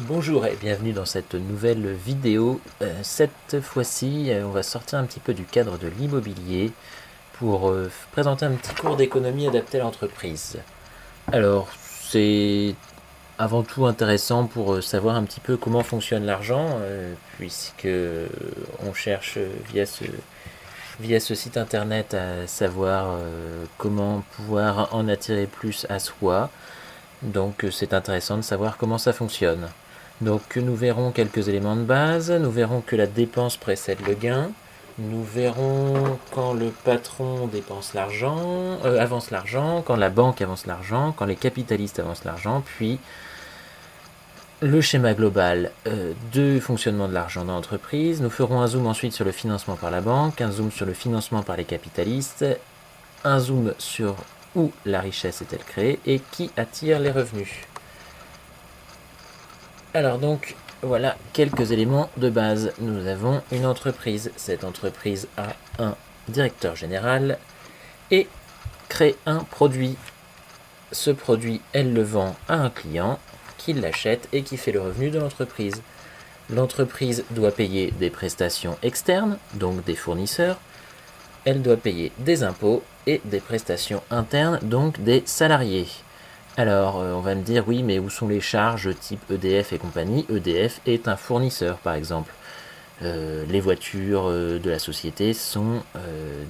Bonjour et bienvenue dans cette nouvelle vidéo. Cette fois-ci, on va sortir un petit peu du cadre de l'immobilier pour présenter un petit cours d'économie adapté à l'entreprise. Alors, c'est avant tout intéressant pour savoir un petit peu comment fonctionne l'argent, puisque on cherche via ce site internet à savoir comment pouvoir en attirer plus à soi. Donc c'est intéressant de savoir comment ça fonctionne. Donc nous verrons quelques éléments de base, nous verrons que la dépense précède le gain, nous verrons quand le patron dépense l'argent, avance l'argent, quand la banque avance l'argent, quand les capitalistes avancent l'argent, puis le schéma global de fonctionnement de l'argent dans l'entreprise. Nous ferons un zoom ensuite sur le financement par la banque, un zoom sur le financement par les capitalistes, un zoom sur où la richesse est-elle créée et qui attire les revenus. Alors donc, voilà quelques éléments de base. Nous avons une entreprise. Cette entreprise a un directeur général et crée un produit. Ce produit, elle le vend à un client qui l'achète et qui fait le revenu de l'entreprise. L'entreprise doit payer des prestations externes, donc des fournisseurs. Elle doit payer des impôts et des prestations internes, donc des salariés. Alors, on va me dire, oui, mais où sont les charges type EDF et compagnie? EDF est un fournisseur, par exemple. Les voitures de la société sont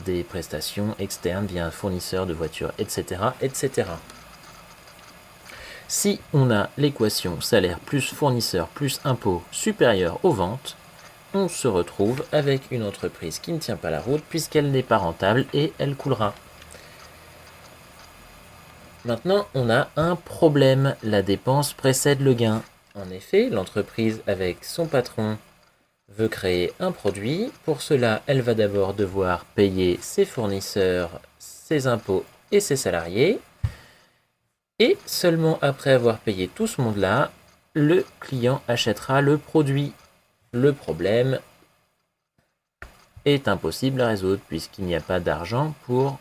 des prestations externes via un fournisseur de voitures, etc., etc. Si on a l'équation salaire plus fournisseur plus impôt supérieur aux ventes, on se retrouve avec une entreprise qui ne tient pas la route puisqu'elle n'est pas rentable et elle coulera. Maintenant, on a un problème. La dépense précède le gain. En effet, l'entreprise, avec son patron, veut créer un produit. Pour cela, elle va d'abord devoir payer ses fournisseurs, ses impôts et ses salariés. Et seulement après avoir payé tout ce monde-là, le client achètera le produit. Le problème est impossible à résoudre puisqu'il n'y a pas d'argent pour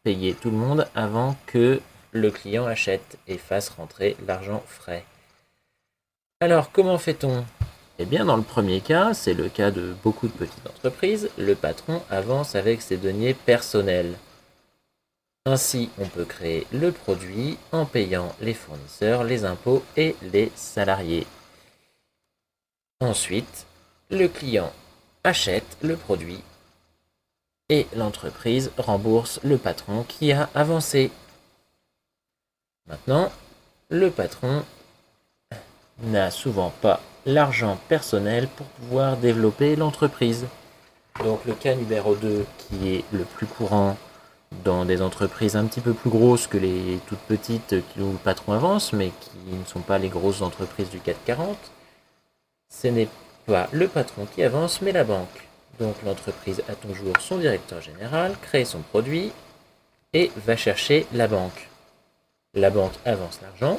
payer tout le monde avant que le client achète et fasse rentrer l'argent frais. Alors, comment fait-on? Eh bien, dans le premier cas, c'est le cas de beaucoup de petites entreprises, le patron avance avec ses deniers personnels. Ainsi, on peut créer le produit en payant les fournisseurs, les impôts et les salariés. Ensuite, le client achète le produit et l'entreprise rembourse le patron qui a avancé. Maintenant, le patron n'a souvent pas l'argent personnel pour pouvoir développer l'entreprise. Donc le cas numéro 2, qui est le plus courant dans des entreprises un petit peu plus grosses que les toutes petites où le patron avance, mais qui ne sont pas les grosses entreprises du CAC 40, ce n'est pas le patron qui avance, mais la banque. Donc l'entreprise a toujours son directeur général, crée son produit et va chercher la banque. La banque avance l'argent.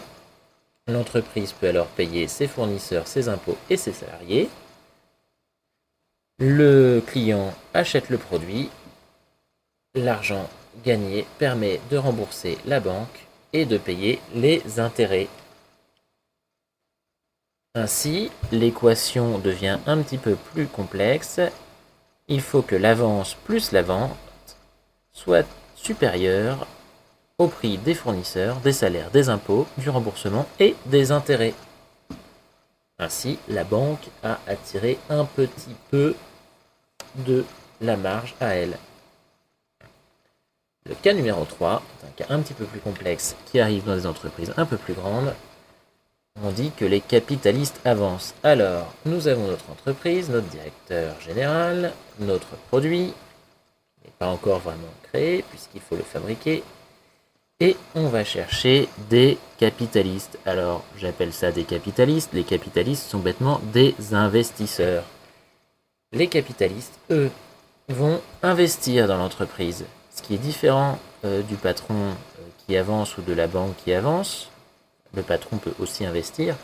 L'entreprise peut alors payer ses fournisseurs, ses impôts et ses salariés. Le client achète le produit. L'argent gagné permet de rembourser la banque et de payer les intérêts. Ainsi, l'équation devient un petit peu plus complexe. Il faut que l'avance plus la vente soit supérieure au prix des fournisseurs, des salaires, des impôts, du remboursement et des intérêts. Ainsi, la banque a attiré un petit peu de la marge à elle. Le cas numéro 3 est un cas un petit peu plus complexe qui arrive dans des entreprises un peu plus grandes. On dit que les capitalistes avancent. Alors, nous avons notre entreprise, notre directeur général, notre produit, qui n'est pas encore vraiment créé puisqu'il faut le fabriquer, et on va chercher des capitalistes. Alors, j'appelle ça des capitalistes. Les capitalistes sont bêtement des investisseurs. Les capitalistes, eux, vont investir dans l'entreprise. Ce qui est différent du patron qui avance ou de la banque qui avance. Le patron peut aussi investir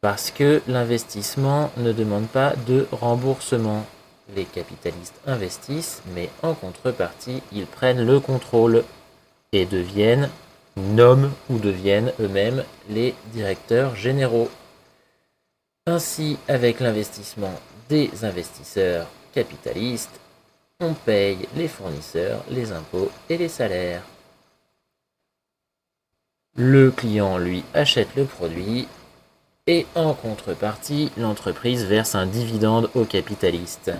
parce que l'investissement ne demande pas de remboursement. Les capitalistes investissent, mais en contrepartie, ils prennent le contrôle et nomment ou deviennent eux-mêmes les directeurs généraux. Ainsi, avec l'investissement des investisseurs capitalistes, on paye les fournisseurs, les impôts et les salaires. Le client, lui, achète le produit et en contrepartie, l'entreprise verse un dividende aux capitalistes.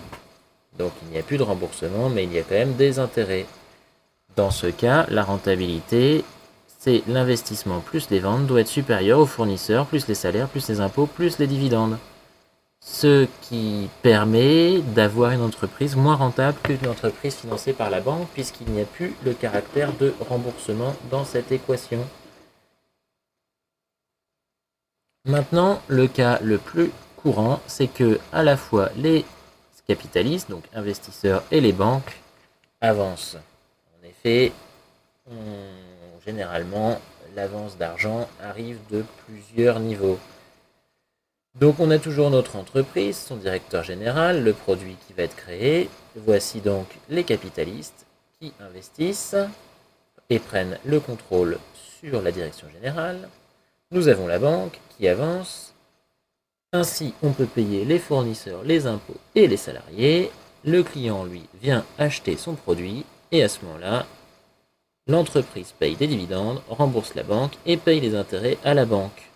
Donc il n'y a plus de remboursement, mais il y a quand même des intérêts. Dans ce cas, la rentabilité, c'est l'investissement plus les ventes doit être supérieur aux fournisseurs, plus les salaires, plus les impôts, plus les dividendes. Ce qui permet d'avoir une entreprise moins rentable qu'une entreprise financée par la banque, puisqu'il n'y a plus le caractère de remboursement dans cette équation. Maintenant, le cas le plus courant, c'est que à la fois les capitalistes, donc investisseurs, et les banques avancent. En effet, généralement, l'avance d'argent arrive de plusieurs niveaux. Donc on a toujours notre entreprise, son directeur général, le produit qui va être créé. Voici donc les capitalistes qui investissent et prennent le contrôle sur la direction générale. Nous avons la banque qui avance. Ainsi, on peut payer les fournisseurs, les impôts et les salariés. Le client, lui, vient acheter son produit et à ce moment-là, l'entreprise paye des dividendes, rembourse la banque et paye les intérêts à la banque.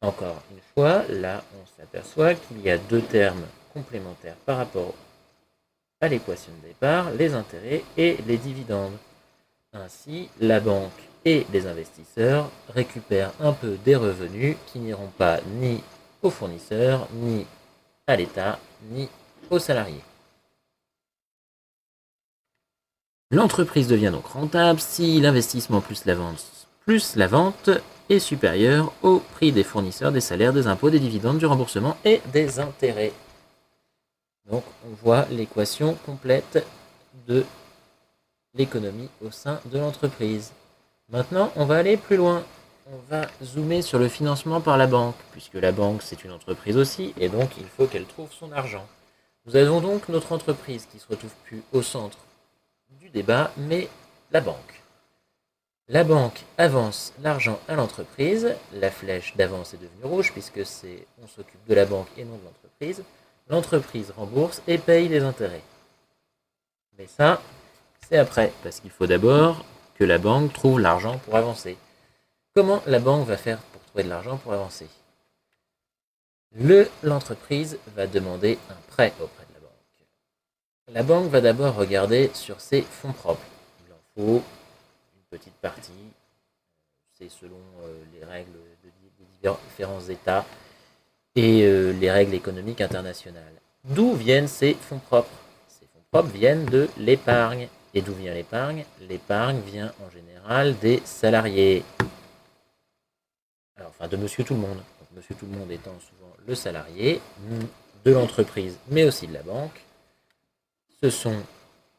Encore une fois, là, on s'aperçoit qu'il y a deux termes complémentaires par rapport à l'équation de départ, les intérêts et les dividendes. Ainsi, la banque et les investisseurs récupèrent un peu des revenus qui n'iront pas ni aux fournisseurs, ni à l'État, ni aux salariés. L'entreprise devient donc rentable si l'investissement plus la vente est supérieur au prix des fournisseurs, des salaires, des impôts, des dividendes, du remboursement et des intérêts. Donc on voit l'équation complète de l'économie au sein de l'entreprise. Maintenant, on va aller plus loin. On va zoomer sur le financement par la banque, puisque la banque c'est une entreprise aussi, et donc il faut qu'elle trouve son argent. Nous avons donc notre entreprise qui se retrouve plus au centre du débat, mais la banque. La banque avance l'argent à l'entreprise, la flèche d'avance est devenue rouge puisque on s'occupe de la banque et non de l'entreprise. L'entreprise rembourse et paye les intérêts. Mais ça, c'est après, parce qu'il faut d'abord que la banque trouve l'argent pour avancer. Comment la banque va faire pour trouver de l'argent pour avancer? L'entreprise va demander un prêt auprès de la banque. La banque va d'abord regarder sur ses fonds propres. Il en faut une petite partie, c'est selon les règles des différents États et les règles économiques internationales. D'où viennent ces fonds propres? Ces fonds propres viennent de l'épargne. Et d'où vient l'épargne? L'épargne vient en général des salariés. Alors, enfin, de monsieur tout le monde. Donc, monsieur tout le monde étant souvent le salarié de l'entreprise, mais aussi de la banque. Ce sont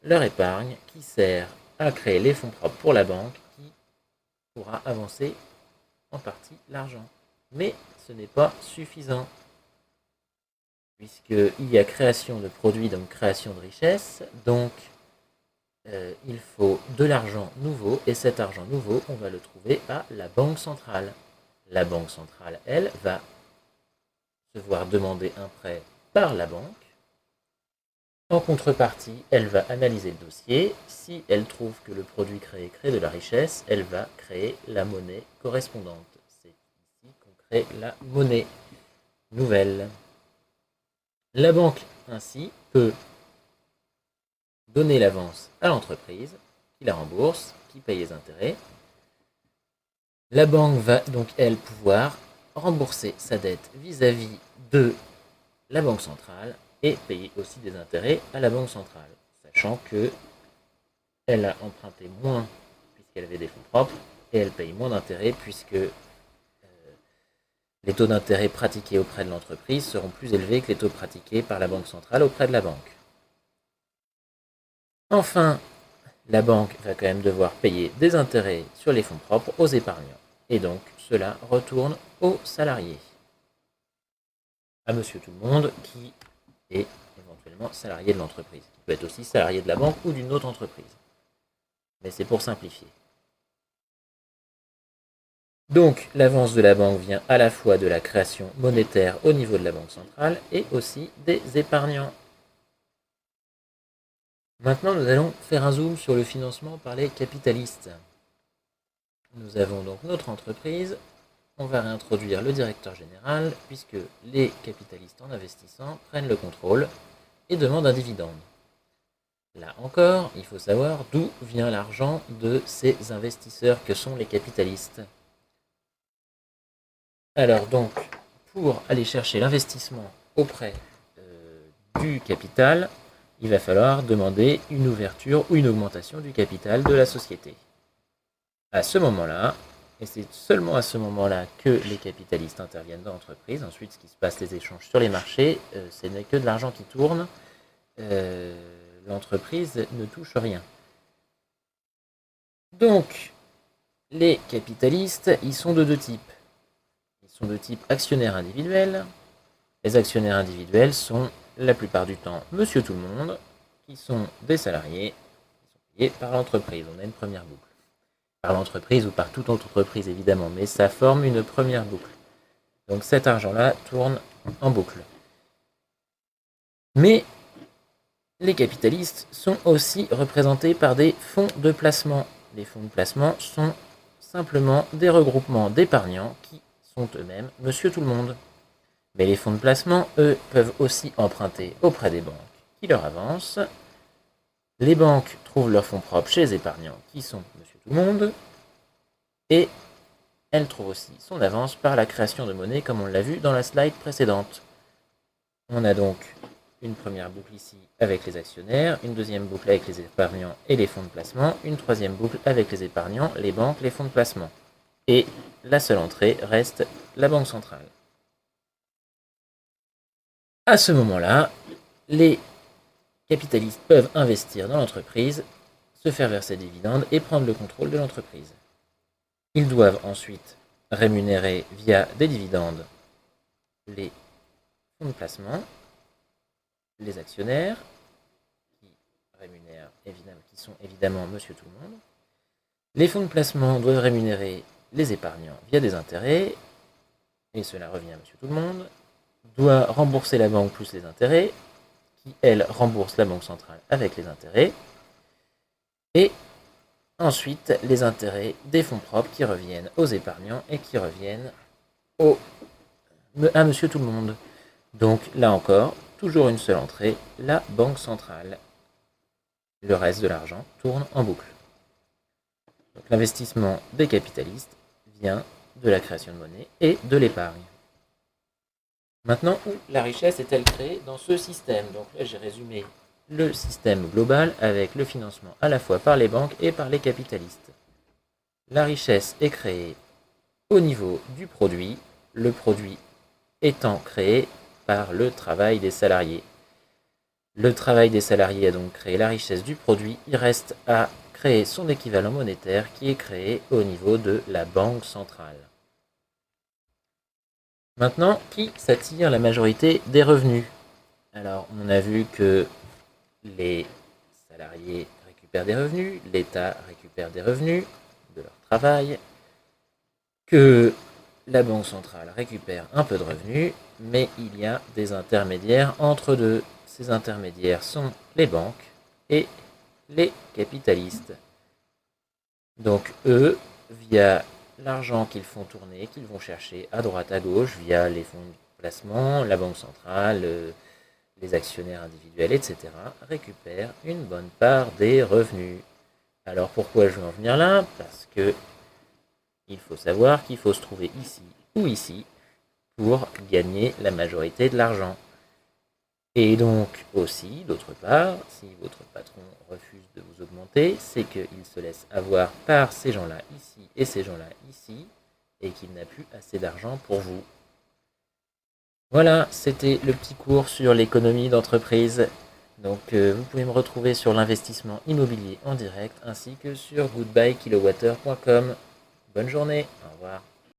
leur épargne qui sert à créer les fonds propres pour la banque qui pourra avancer en partie l'argent. Mais ce n'est pas suffisant, puisqu'il y a création de produits, donc création de richesse, donc il faut de l'argent nouveau, et cet argent nouveau, on va le trouver à la banque centrale. La banque centrale, elle, va se voir demander un prêt par la banque. En contrepartie, elle va analyser le dossier. Si elle trouve que le produit créé crée de la richesse, elle va créer la monnaie correspondante. C'est ici qu'on crée la monnaie nouvelle. La banque, ainsi, peut donner l'avance à l'entreprise, qui la rembourse, qui paye les intérêts. La banque va donc, elle, pouvoir rembourser sa dette vis-à-vis de la banque centrale et payer aussi des intérêts à la banque centrale, sachant que elle a emprunté moins puisqu'elle avait des fonds propres et elle paye moins d'intérêts puisque les taux d'intérêt pratiqués auprès de l'entreprise seront plus élevés que les taux pratiqués par la banque centrale auprès de la banque. Enfin, la banque va quand même devoir payer des intérêts sur les fonds propres aux épargnants. Et donc, cela retourne aux salariés. À monsieur tout le monde qui est éventuellement salarié de l'entreprise. Qui peut être aussi salarié de la banque ou d'une autre entreprise. Mais c'est pour simplifier. Donc l'avance de la banque vient à la fois de la création monétaire au niveau de la banque centrale et aussi des épargnants. Maintenant, nous allons faire un zoom sur le financement par les capitalistes. Nous avons donc notre entreprise. On va réintroduire le directeur général puisque les capitalistes en investissant prennent le contrôle et demandent un dividende. Là encore, il faut savoir d'où vient l'argent de ces investisseurs que sont les capitalistes. Alors donc, pour aller chercher l'investissement auprès du capital, il va falloir demander une ouverture ou une augmentation du capital de la société. À ce moment-là, et c'est seulement à ce moment-là que les capitalistes interviennent dans l'entreprise. Ensuite, ce qui se passe, les échanges sur les marchés, ce n'est que de l'argent qui tourne. L'entreprise ne touche rien. Donc, les capitalistes, ils sont de deux types. Ils sont de type actionnaire individuel. Les actionnaires individuels sont la plupart du temps monsieur tout le monde, qui sont des salariés, qui sont payés par l'entreprise. On a une première boucle. Par l'entreprise ou par toute autre entreprise évidemment, mais ça forme une première boucle. Donc cet argent-là tourne en boucle. Mais les capitalistes sont aussi représentés par des fonds de placement. Les fonds de placement sont simplement des regroupements d'épargnants qui sont eux-mêmes monsieur tout le monde. Mais les fonds de placement, eux, peuvent aussi emprunter auprès des banques qui leur avancent. Les banques trouvent leurs fonds propres chez les épargnants qui sont monsieur tout le monde. Et elles trouvent aussi son avance par la création de monnaie comme on l'a vu dans la slide précédente. On a donc une première boucle ici avec les actionnaires, une deuxième boucle avec les épargnants et les fonds de placement, une troisième boucle avec les épargnants, les banques, les fonds de placement. Et la seule entrée reste la banque centrale. À ce moment-là, les capitalistes peuvent investir dans l'entreprise, se faire verser des dividendes et prendre le contrôle de l'entreprise. Ils doivent ensuite rémunérer via des dividendes les fonds de placement, les actionnaires, qui rémunèrent évidemment, qui sont évidemment monsieur tout le monde. Les fonds de placement doivent rémunérer les épargnants via des intérêts, et cela revient à monsieur tout le monde, doit rembourser la banque plus les intérêts, qui elle rembourse la banque centrale avec les intérêts, et ensuite les intérêts des fonds propres qui reviennent aux épargnants et qui reviennent à monsieur tout le monde. Donc là encore, toujours une seule entrée, la banque centrale. Le reste de l'argent tourne en boucle. Donc l'investissement des capitalistes vient de la création de monnaie et de l'épargne. Maintenant, où la richesse est-elle créée dans ce système? Donc là, j'ai résumé le système global avec le financement à la fois par les banques et par les capitalistes. La richesse est créée au niveau du produit, le produit étant créé par le travail des salariés. Le travail des salariés a donc créé la richesse du produit, il reste à créer son équivalent monétaire qui est créé au niveau de la banque centrale. Maintenant, qui s'attire la majorité des revenus? Alors, on a vu que les salariés récupèrent des revenus, l'État récupère des revenus de leur travail, que la Banque centrale récupère un peu de revenus, mais il y a des intermédiaires entre deux. Ces intermédiaires sont les banques et les capitalistes. Donc eux, via l'argent qu'ils font tourner, qu'ils vont chercher à droite à gauche, via les fonds de placement, la Banque centrale, les actionnaires individuels, etc., récupèrent une bonne part des revenus. Alors pourquoi je veux en venir là? Parce que il faut savoir qu'il faut se trouver ici ou ici pour gagner la majorité de l'argent. Et donc aussi, d'autre part, si votre patron refuse de vous augmenter, c'est qu'il se laisse avoir par ces gens-là ici et ces gens-là ici, et qu'il n'a plus assez d'argent pour vous. Voilà, c'était le petit cours sur l'économie d'entreprise. Donc vous pouvez me retrouver sur l'investissement immobilier en direct, ainsi que sur goodbyekilowatt.com. Bonne journée, au revoir.